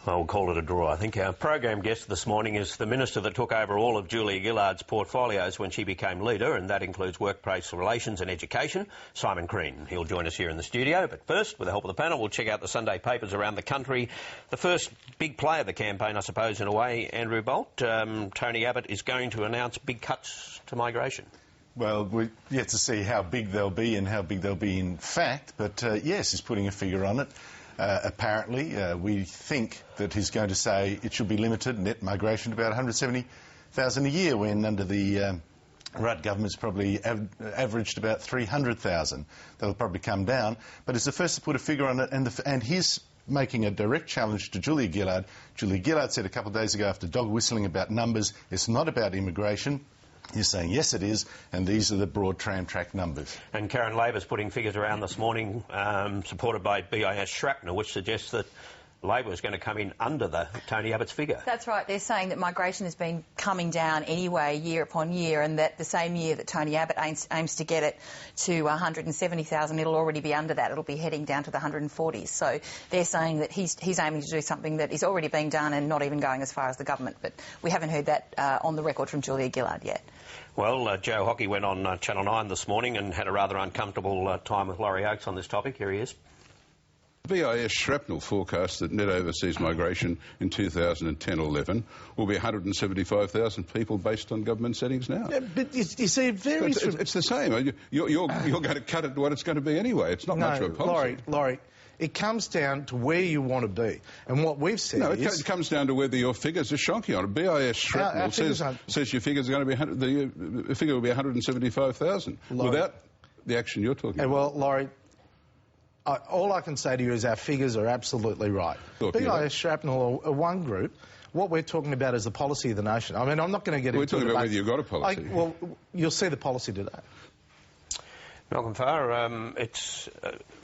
Well, we'll call it a draw, I think. Our program guest this morning is the minister that took over all of Julia Gillard's portfolios when she became leader, and that includes workplace relations and education, Simon Crean. He'll join us here in the studio. But first, with the help of the panel, we'll check out the Sunday papers around the country. The first big play of the campaign, I suppose, in a way, Andrew Bolt. Tony Abbott is going to announce big cuts to migration. Well, we're yet to see how big they'll be and how big they'll be in fact, but yes, he's putting a figure on it. Apparently, we think that he's going to say it should be limited, net migration, to about 170,000 a year, when under the Rudd government's probably averaged about 300,000. That'll probably come down, but it's the first to put a figure on it, and he's making a direct challenge to Julia Gillard. Julia Gillard said a couple of days ago, after dog whistling about numbers, it's not about immigration. You're saying, yes, it is, and these are the broad tram track numbers. And Karen Labor's putting figures around this morning, supported by BIS Shrapnel, which suggests that Labor is going to come in under the Tony Abbott's figure. That's right. They're saying that migration has been coming down anyway, year upon year, and that the same year that Tony Abbott aims to get it to 170,000, it'll already be under that. It'll be heading down to the 140s. So they're saying that he's aiming to do something that is already being done and not even going as far as the government. But we haven't heard that on the record from Julia Gillard yet. Well, Joe Hockey went on Channel 9 this morning and had a rather uncomfortable time with Laurie Oakes on this topic. Here he is. BIS Shrapnel forecasts that net overseas migration in 2010-11 will be 175,000 people based on government settings now. Yeah, but you see, it varies. It's the same. You're going to cut it to what it's going to be anyway. It's not much of a policy. Laurie, it comes down to where you want to be. And what we've said is... it comes down to whether your figures are shonky on it. BIS Shrapnel says your figures are going to be... the figure will be 175,000 without the action you're talking about. Well, Laurie... all I can say to you is our figures are absolutely right. BIS Shrapnel are one group. What we're talking about is the policy of the nation. I mean, I'm not going to get into... We're talking about whether you've got a policy. Well, you'll see the policy today. Malcolm Farr, it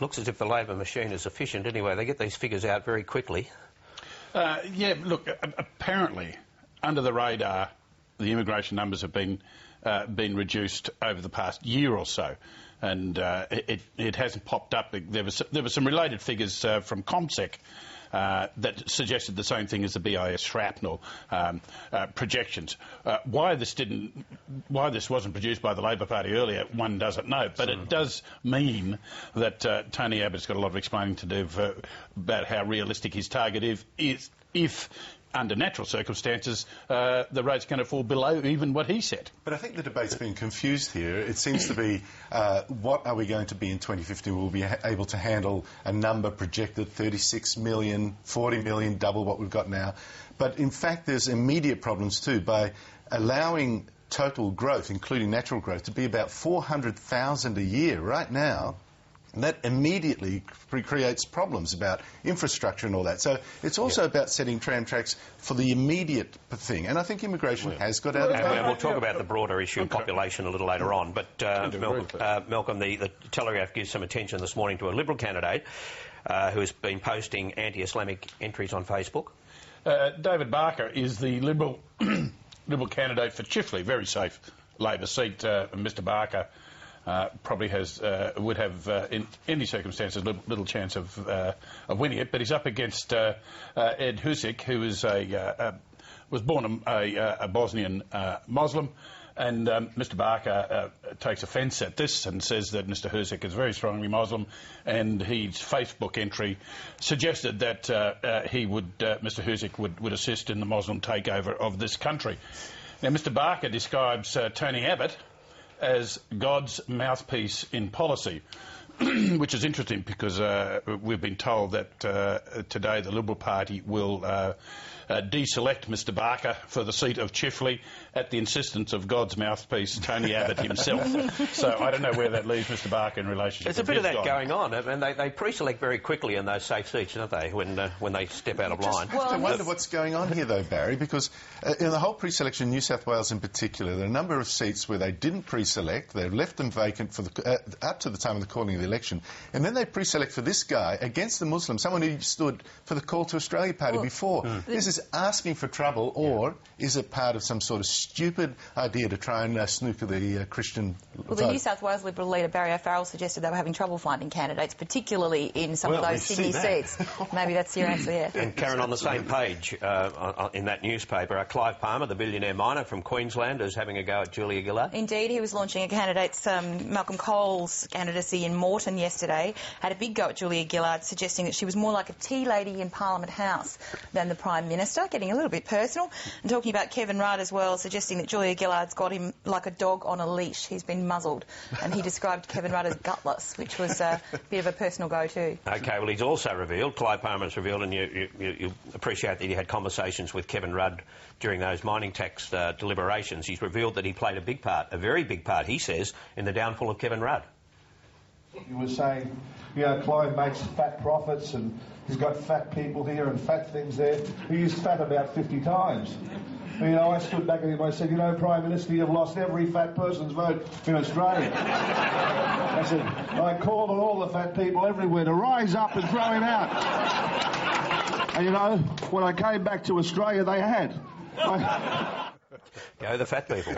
looks as if the Labor machine is efficient anyway. They get these figures out very quickly. Yeah, look, apparently, under the radar, the immigration numbers have been reduced over the past year or so. And it hasn't popped up. There were some related figures from ComSec that suggested the same thing as the BIS Shrapnel projections. Why this wasn't produced by the Labor Party earlier, one doesn't know. But it does mean that Tony Abbott's got a lot of explaining to do about how realistic his target is if under natural circumstances, the rate's going to fall below even what he said. But I think the debate's been confused here. It seems to be, what are we going to be in 2050? We'll be able to handle a number projected 36 million, 40 million, double what we've got now. But in fact, there's immediate problems too. By allowing total growth, including natural growth, to be about 400,000 a year right now, that immediately creates problems about infrastructure and all that. So it's also about setting tram tracks for the immediate thing. And I think immigration has got out of hand. And we'll talk about the broader issue of population a little later on. But Malcolm, the Telegraph gives some attention this morning to a Liberal candidate who has been posting anti-Islamic entries on Facebook. David Barker is the Liberal candidate for Chifley, very safe Labor seat. Mr Barker probably would have, in any circumstances, little chance of winning it. But he's up against Ed Husic, who is was born a Bosnian Muslim. And Mr Barker takes offence at this and says that Mr Husic is very strongly Muslim, and his Facebook entry suggested that Mr Husic would assist in the Muslim takeover of this country. Now, Mr Barker describes Tony Abbott as God's mouthpiece in policy, which is interesting because we've been told that today the Liberal Party will deselect Mr Barker for the seat of Chifley at the insistence of God's mouthpiece, Tony Abbott himself. So I don't know where that leaves Mr Barker in relationship to There's a bit of that going on, and they pre-select very quickly in those safe seats, don't they, when they step out of line. I wonder what's going on here, though, Barry, because in the whole pre-selection in New South Wales in particular, there are a number of seats where they didn't pre-select, they've left them vacant for up to the time of the calling of the election. And then they pre-select for this guy against the Muslim, someone who stood for the Call to Australia party before. This is asking for trouble, or is it part of some sort of stupid idea to try and snooker the Christian vote? Well, the New South Wales Liberal leader, Barry O'Farrell, suggested they were having trouble finding candidates, particularly in some of those Sydney seats. Maybe that's your answer there. And Karen, on the same page in that newspaper, Clive Palmer, the billionaire miner from Queensland, is having a go at Julia Gillard. Indeed, he was launching a candidate's, Malcolm Cole's candidacy in Moreton yesterday, had a big go at Julia Gillard, suggesting that she was more like a tea lady in Parliament House than the Prime Minister, getting a little bit personal, and talking about Kevin Rudd as well, suggesting that Julia Gillard's got him like a dog on a leash. He's been muzzled, and he described Kevin Rudd as gutless, which was a bit of a personal go too. OK, well, he's also revealed, Clive Palmer's revealed, and you appreciate that he had conversations with Kevin Rudd during those mining tax deliberations. He's revealed that he played a big part, a very big part, he says, in the downfall of Kevin Rudd. You were saying, you know, Clive makes fat profits and he's got fat people here and fat things there. He used fat about 50 times. You know, I stood back at him and I said, you know, Prime Minister, you've lost every fat person's vote in Australia. I said, I called on all the fat people everywhere to rise up and throw him out. And, you know, when I came back to Australia, they had. Go the fat people.